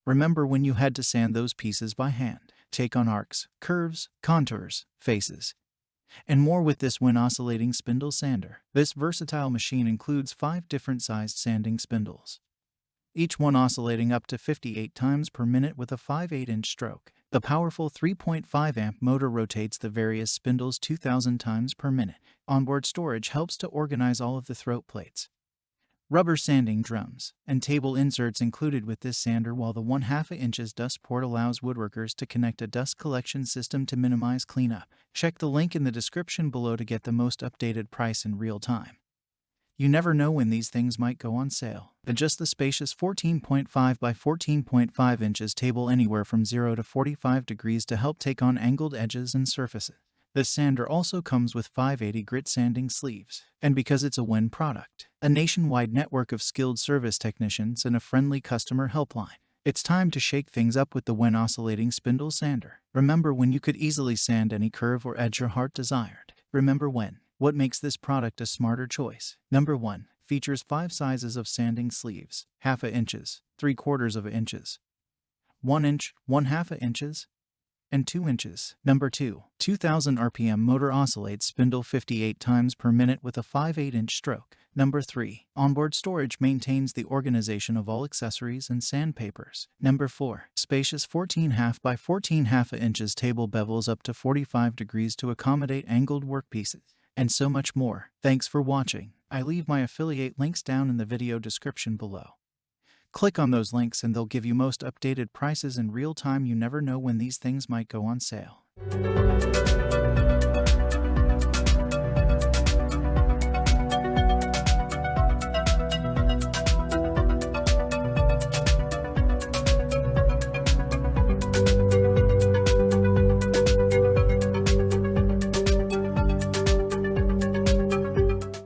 Remember when you had to sand those pieces by hand, take on arcs, curves, contours, faces, and more with this WEN Oscillating Spindle Sander. This versatile machine includes 5 different sized sanding spindles, each one oscillating up to 58 times per minute with a 5/8-inch stroke. The powerful 3.5-amp motor rotates the various spindles 2,000 times per minute. Onboard storage helps to organize all of the throat plates, rubber sanding drums, and table inserts included with this sander, while the 1/2 dust port allows woodworkers to connect a dust collection system to minimize cleanup. Check the link in the description below to get the most updated price in real time. You never know when these things might go on sale. Adjust the spacious 14.5 by 14.5 inches table anywhere from 0 to 45 degrees to help take on angled edges and surfaces. This sander also comes with 580 grit sanding sleeves, and because it's a WEN product, a nationwide network of skilled service technicians and a friendly customer helpline. It's time to shake things up with the WEN Oscillating Spindle Sander. Remember when you could easily sand any curve or edge your heart desired? Remember WEN. What makes this product a smarter choice? Number 1. Features 5 sizes of sanding sleeves: 1/2 inches, 3/4 inches, 1 inch, 1/2 inches, and 2 inches. Number 2. 2000 RPM motor oscillates spindle 58 times per minute with a 5/8-inch stroke. Number 3. Onboard storage maintains the organization of all accessories and sandpapers. Number 4. Spacious 14.5 by 14.5 inches table bevels up to 45 degrees to accommodate angled workpieces, and so much more. Thanks for watching. I leave my affiliate links down in the video description below. Click on those links and they'll give you most updated prices in real time. You never know when these things might go on sale.